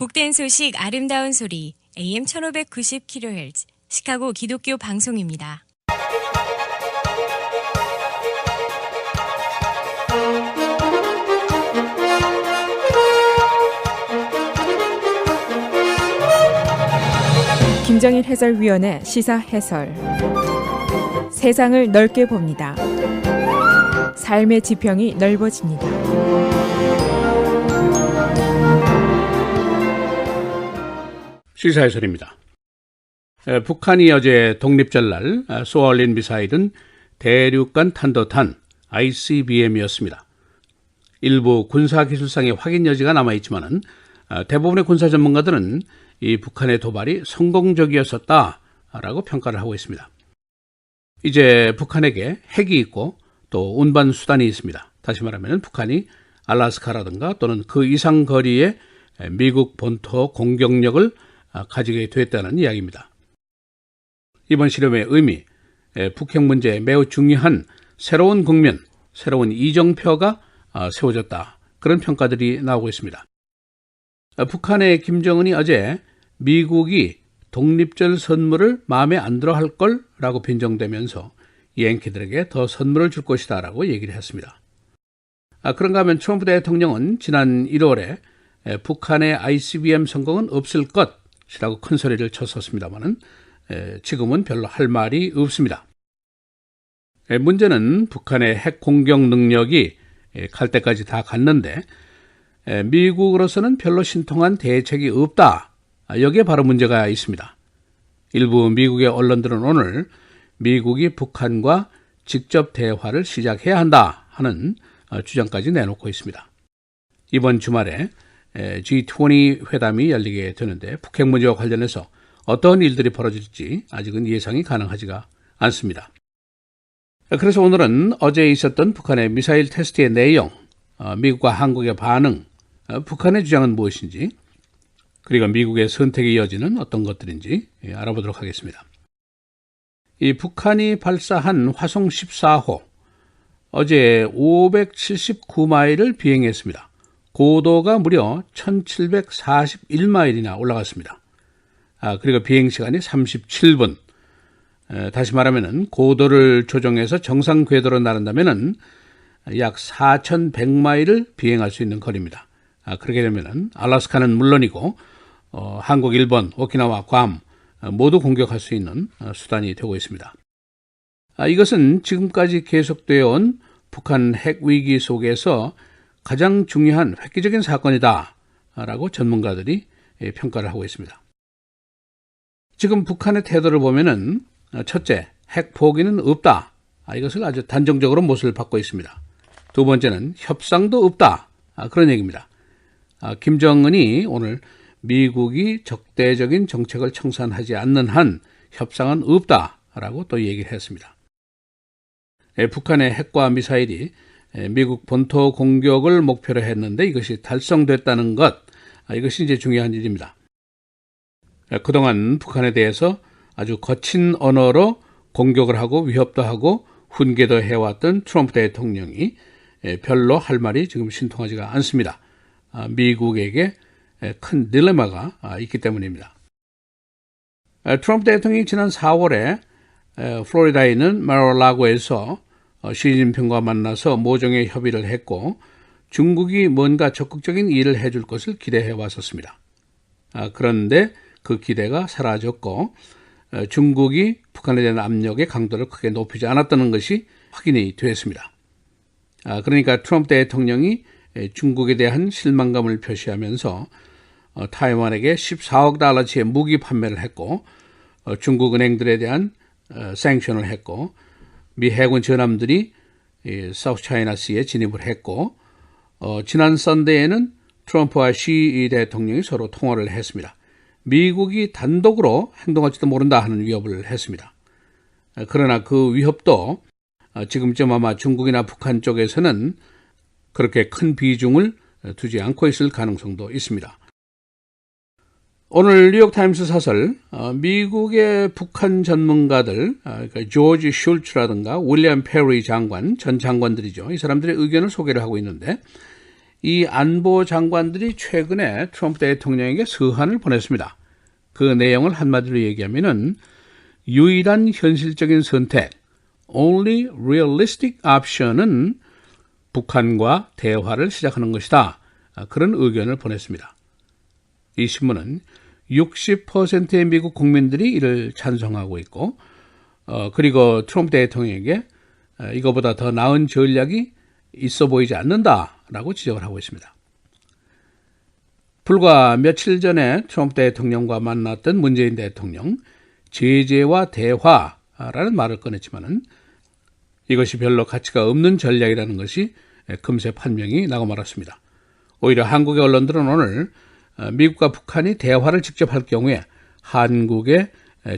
복된 소식 아름다운 소리 AM 1590kHz 시카고 기독교 방송입니다. 김정일 해설위원의 시사 해설. 세상을 넓게 봅니다. 삶의 지평이 넓어집니다. 시사 해설입니다. 북한이 어제 독립절날 쏘아올린 미사일은 대륙간 탄도탄 ICBM이었습니다. 일부 군사기술상의 확인 여지가 남아있지만 대부분의 군사 전문가들은 이 북한의 도발이 성공적이었었다라고 평가를 하고 있습니다. 이제 북한에게 핵이 있고 또 운반 수단이 있습니다. 다시 말하면 북한이 알래스카라든가 또는 그 이상 거리의 미국 본토 공격력을 가지게 됐다는 이야기입니다. 이번 실험의 의미, 북핵 문제에 매우 중요한 새로운 국면, 새로운 이정표가 세워졌다. 그런 평가들이 나오고 있습니다. 북한의 김정은이 어제 미국이 독립절 선물을 마음에 안 들어 할 걸라고 빈정대면서 양키들에게 더 선물을 줄 것이다라고 얘기를 했습니다. 그런가 하면 트럼프 대통령은 지난 1월에 북한의 ICBM 성공은 없을 것이라고 큰 소리를 쳤었습니다만 지금은 별로 할 말이 없습니다. 문제는 북한의 핵 공격 능력이 갈 때까지 다 갔는데 미국으로서는 별로 신통한 대책이 없다. 여기에 바로 문제가 있습니다. 일부 미국의 언론들은 오늘 미국이 북한과 직접 대화를 시작해야 한다 하는 주장까지 내놓고 있습니다. 이번 주말에 G20 회담이 열리게 되는데 북핵 문제와 관련해서 어떤 일들이 벌어질지 아직은 예상이 가능하지가 않습니다. 그래서 오늘은 어제 있었던 북한의 미사일 테스트의 내용, 미국과 한국의 반응, 북한의 주장은 무엇인지, 그리고 미국의 선택의 여지는 어떤 것들인지 알아보도록 하겠습니다. 이 북한이 발사한 화성 14호, 어제 579마일을 비행했습니다. 고도가 무려 1741마일이나 올라갔습니다. 그리고 비행시간이 37분. 다시 말하면 고도를 조정해서 정상 궤도로 나른다면 약 4100마일을 비행할 수 있는 거리입니다. 그렇게 되면 알래스카는 물론이고 한국, 일본, 오키나와, 괌 모두 공격할 수 있는 수단이 되고 있습니다. 이것은 지금까지 계속되어 온 북한 핵 위기 속에서 가장 중요한 획기적인 사건이다 라고 전문가들이 평가를 하고 있습니다. 지금 북한의 태도를 보면은 첫째, 핵 포기는 없다. 이것을 아주 단정적으로 못을 받고 있습니다. 두 번째는 협상도 없다. 그런 얘기입니다. 김정은이 오늘 미국이 적대적인 정책을 청산하지 않는 한 협상은 없다라고 또 얘기를 했습니다. 북한의 핵과 미사일이 미국 본토 공격을 목표로 했는데 이것이 달성됐다는 것, 이것이 이제 중요한 일입니다. 그동안 북한에 대해서 아주 거친 언어로 공격을 하고 위협도 하고 훈계도 해왔던 트럼프 대통령이 별로 할 말이 지금 신통하지가 않습니다. 미국에게 큰 딜레마가 있기 때문입니다. 트럼프 대통령이 지난 4월에 플로리다에 있는 마르라고에서 시진핑과 만나서 모종의 협의를 했고 중국이 뭔가 적극적인 일을 해줄 것을 기대해 왔었습니다. 그런데 그 기대가 사라졌고 중국이 북한에 대한 압력의 강도를 크게 높이지 않았다는 것이 확인이 되었습니다. 그러니까 트럼프 대통령이 중국에 대한 실망감을 표시하면서 타이완에게 14억 달러치의 무기 판매를 했고 중국 은행들에 대한 सँ션을 했고 미 해군 전함들이 사우스 차이나 시에 진입을 했고 지난 선데이에는 트럼프와 시 대통령이 서로 통화를 했습니다. 미국이 단독으로 행동할지도 모른다 하는 위협을 했습니다. 그러나 그 위협도 지금쯤 아마 중국이나 북한 쪽에서는 그렇게 큰 비중을 두지 않고 있을 가능성도 있습니다. 오늘 뉴욕타임스 사설, 미국의 북한 전문가들, 그러니까 조지 슐츠라든가 윌리엄 페리 장관, 전 장관들이죠. 이 사람들의 의견을 소개를 하고 있는데 이 안보 장관들이 최근에 트럼프 대통령에게 서한을 보냈습니다. 그 내용을 한마디로 얘기하면은 유일한 현실적인 선택, only realistic option은 북한과 대화를 시작하는 것이다. 그런 의견을 보냈습니다. 이 신문은 60%의 미국 국민들이 이를 찬성하고 있고, 그리고 트럼프 대통령에게 이거보다 더 나은 전략이 있어 보이지 않는다라고 지적을 하고 있습니다. 불과 며칠 전에 트럼프 대통령과 만났던 문재인 대통령, 제재와 대화라는 말을 꺼냈지만은 이것이 별로 가치가 없는 전략이라는 것이 금세 판명이 나고 말았습니다. 오히려 한국의 언론들은 오늘 미국과 북한이 대화를 직접 할 경우에 한국의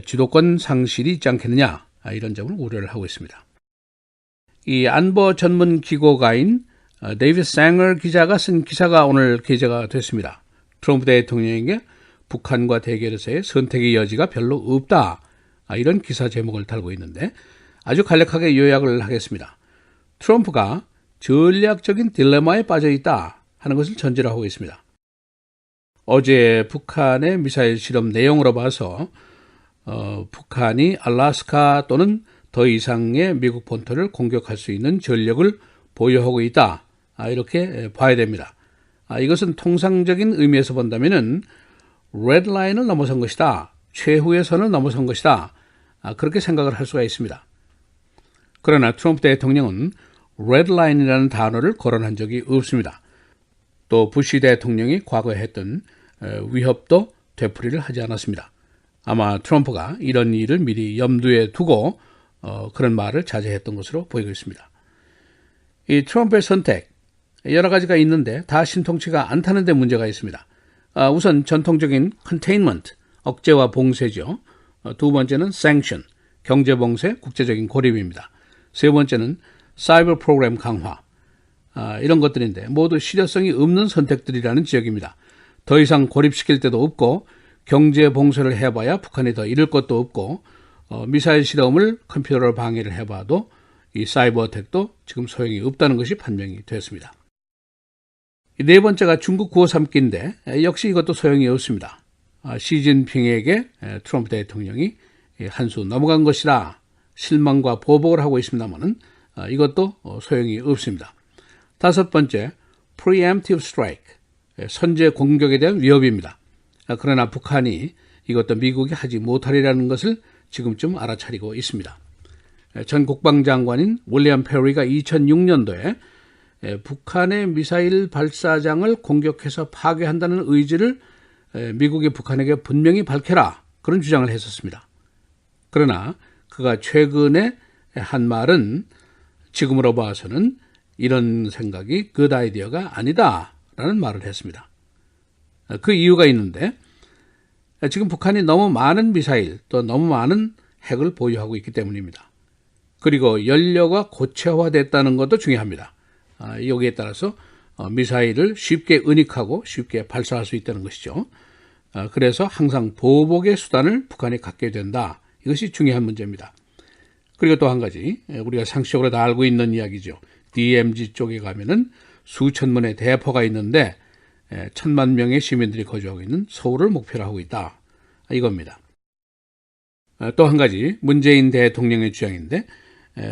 주도권 상실이 있지 않겠느냐, 이런 점을 우려를 하고 있습니다. 이 안보 전문 기고가인 데이비드 쌩어 기자가 쓴 기사가 오늘 게재가 됐습니다. 트럼프 대통령에게 북한과 대결에서의 선택의 여지가 별로 없다, 이런 기사 제목을 달고 있는데 아주 간략하게 요약을 하겠습니다. 트럼프가 전략적인 딜레마에 빠져 있다 하는 것을 전제로 하고 있습니다. 어제 북한의 미사일 실험 내용으로 봐서 북한이 알래스카 또는 더 이상의 미국 본토를 공격할 수 있는 전력을 보유하고 있다, 이렇게 봐야 됩니다. 이것은 통상적인 의미에서 본다면은 레드라인을 넘어선 것이다, 최후의 선을 넘어선 것이다, 그렇게 생각을 할 수가 있습니다. 그러나 트럼프 대통령은 레드라인이라는 단어를 거론한 적이 없습니다. 또 부시 대통령이 과거에 했던 위협도 되풀이를 하지 않았습니다. 아마 트럼프가 이런 일을 미리 염두에 두고 그런 말을 자제했던 것으로 보이고 있습니다. 이 트럼프의 선택, 여러 가지가 있는데 다 신통치가 않다는 데 문제가 있습니다. 우선 전통적인 containment, 억제와 봉쇄죠. 두 번째는 sanction, 경제 봉쇄, 국제적인 고립입니다. 세 번째는 사이버 프로그램 강화, 이런 것들인데 모두 실효성이 없는 선택들이라는 지적입니다. 더 이상 고립시킬 데도 없고 경제 봉쇄를 해봐야 북한이 더 잃을 것도 없고 미사일 실험을 컴퓨터로 방해를 해봐도 이 사이버 어택도 지금 소용이 없다는 것이 판명이 됐습니다. 네 번째가 중국 구호 삼기인데 역시 이것도 소용이 없습니다. 시진핑에게 트럼프 대통령이 한 수 넘어간 것이라 실망과 보복을 하고 있습니다만 이것도 소용이 없습니다. 다섯 번째, preemptive strike, 선제 공격에 대한 위협입니다. 그러나 북한이 이것도 미국이 하지 못하리라는 것을 지금쯤 알아차리고 있습니다. 전 국방장관인 윌리엄 페리가 2006년도에 북한의 미사일 발사장을 공격해서 파괴한다는 의지를 미국이 북한에게 분명히 밝혀라, 그런 주장을 했었습니다. 그러나 그가 최근에 한 말은 지금으로 봐서는 이런 생각이 good idea가 아니다라는 말을 했습니다. 그 이유가 있는데 지금 북한이 너무 많은 미사일 또 너무 많은 핵을 보유하고 있기 때문입니다. 그리고 연료가 고체화됐다는 것도 중요합니다. 여기에 따라서 미사일을 쉽게 은닉하고 쉽게 발사할 수 있다는 것이죠. 그래서 항상 보복의 수단을 북한이 갖게 된다. 이것이 중요한 문제입니다. 그리고 또 한 가지, 우리가 상식적으로 다 알고 있는 이야기죠. DMZ 쪽에 가면은 수천문의 대포가 있는데 1,000만 명의 시민들이 거주하고 있는 서울을 목표로 하고 있다, 이겁니다. 또 한 가지, 문재인 대통령의 주장인데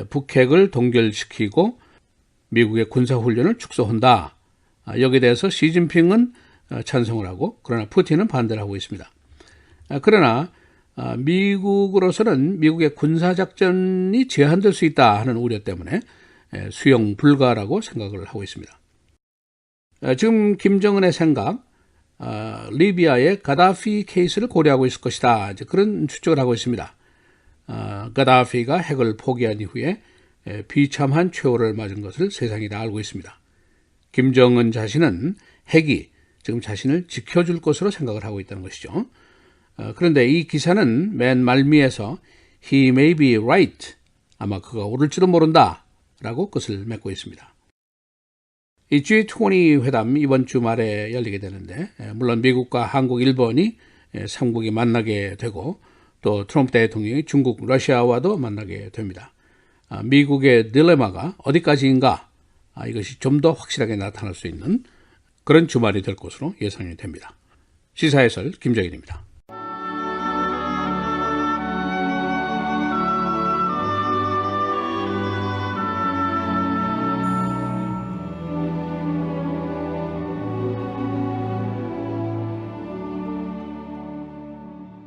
북핵을 동결시키고 미국의 군사훈련을 축소한다. 여기에 대해서 시진핑은 찬성을 하고 그러나 푸틴은 반대를 하고 있습니다. 그러나 미국으로서는 미국의 군사작전이 제한될 수 있다 하는 우려 때문에 수용 불가라고 생각을 하고 있습니다. 지금 김정은의 생각, 리비아의 가다피 케이스를 고려하고 있을 것이다, 그런 추측을 하고 있습니다. 가다피가 핵을 포기한 이후에 비참한 최후를 맞은 것을 세상이 다 알고 있습니다. 김정은 자신은 핵이 지금 자신을 지켜줄 것으로 생각을 하고 있다는 것이죠. 그런데 이 기사는 맨 말미에서 he may be right, 아마 그가 옳을지도 모른다 라고 끝을 맺고 있습니다. 이 G20 회담 이번 주말에 열리게 되는데 물론 미국과 한국, 일본이 3국이 만나게 되고 또 트럼프 대통령이 중국, 러시아와도 만나게 됩니다. 미국의 딜레마가 어디까지인가, 이것이 좀 더 확실하게 나타날 수 있는 그런 주말이 될 것으로 예상이 됩니다. 시사해설 김정일입니다.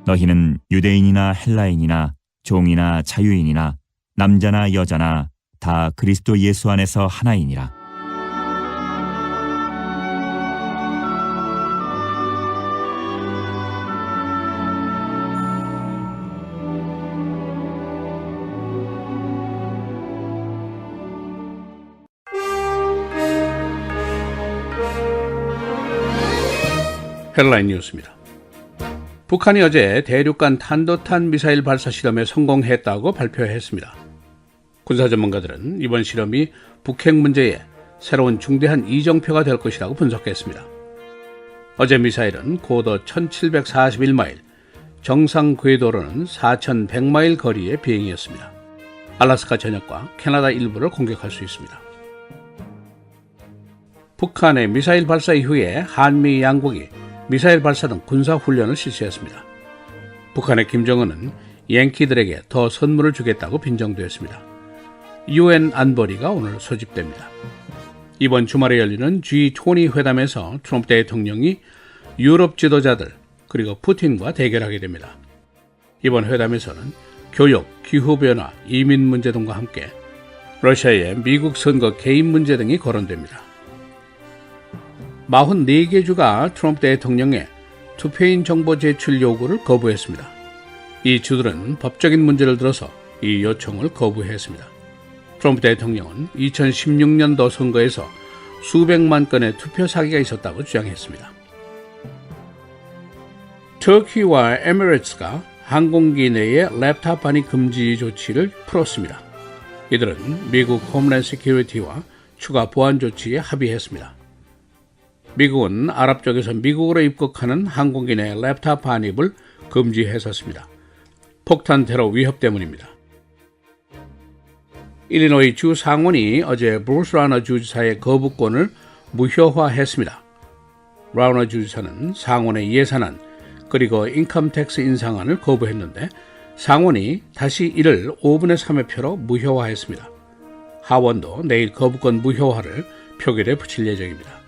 너희는 유대인이나 헬라인이나 종이나 자유인이나 남자나 여자나 다 그리스도 예수 안에서 하나이니라. 헤드라인 뉴스입니다. 북한이 어제 대륙간 탄도탄 미사일 발사 실험에 성공했다고 발표했습니다. 군사 전문가들은 이번 실험이 북핵 문제에 새로운 중대한 이정표가 될 것이라고 분석했습니다. 어제 미사일은 고도 1741마일, 정상 궤도로는 4100마일 거리의 비행이었습니다. 알래스카 전역과 캐나다 일부를 공격할 수 있습니다. 북한의 미사일 발사 이후에 한미 양국이 미사일 발사 등 군사 훈련을 실시했습니다. 북한의 김정은은 양키들에게 더 선물을 주겠다고 빈정도했습니다. UN 안보리가 오늘 소집됩니다. 이번 주말에 열리는 G20 회담에서 트럼프 대통령이 유럽 지도자들 그리고 푸틴과 대결하게 됩니다. 이번 회담에서는 교육, 기후변화, 이민 문제 등과 함께 러시아의 미국 선거 개입 문제 등이 거론됩니다. 44개 주가 트럼프 대통령의 투표인 정보 제출 요구를 거부했습니다. 이 주들은 법적인 문제를 들어서 이 요청을 거부했습니다. 트럼프 대통령은 2016년도 선거에서 수백만 건의 투표 사기가 있었다고 주장했습니다. 터키와 에미레이트스가 항공기 내에 랩탑 반입 금지 조치를 풀었습니다. 이들은 미국 홈랜드 시큐리티와 추가 보안 조치에 합의했습니다. 미국은 아랍 쪽에서 미국으로 입국하는 항공기 내 랩탑 반입을 금지했었습니다. 폭탄 테러 위협 때문입니다. 일리노이 주 상원이 어제 브루스 라너 주지사의 거부권을 무효화했습니다. 라너 주지사는 상원의 예산안 그리고 인컴텍스 인상안을 거부했는데 상원이 다시 이를 5분의 3의 표로 무효화했습니다. 하원도 내일 거부권 무효화를 표결에 붙일 예정입니다.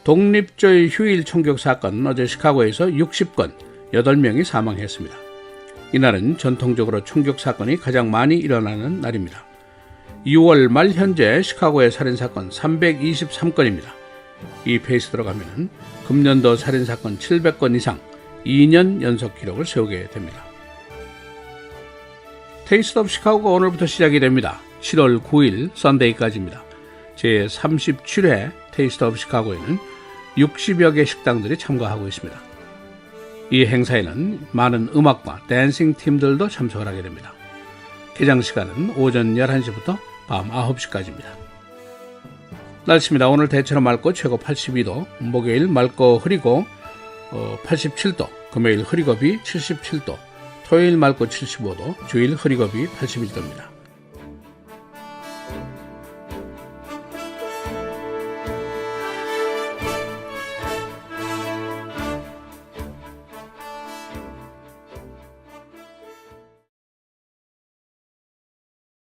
독립절 휴일 총격 사건 어제 시카고에서 60건 8명이 사망했습니다. 이날은 전통적으로 총격 사건이 가장 많이 일어나는 날입니다. 6월 말 현재 시카고의 살인사건 323건입니다. 이 페이스대로 가면 금년도 살인사건 700건 이상 2년 연속 기록을 세우게 됩니다. 테이스트 오브 시카고가 오늘부터 시작이 됩니다. 7월 9일 썬데이까지입니다. 제37회 테이스트 오브 시카고에는 60여 개 식당들이 참가하고 있습니다. 이 행사에는 많은 음악과 댄싱 팀들도 참석을 하게 됩니다. 개장 시간은 오전 11시부터 밤 9시까지입니다. 날씨입니다. 오늘 대체로 맑고 최고 82도, 목요일 맑고 흐리고 87도, 금요일 흐리고 비 77도, 토요일 맑고 75도, 주일 흐리고 비 81도입니다.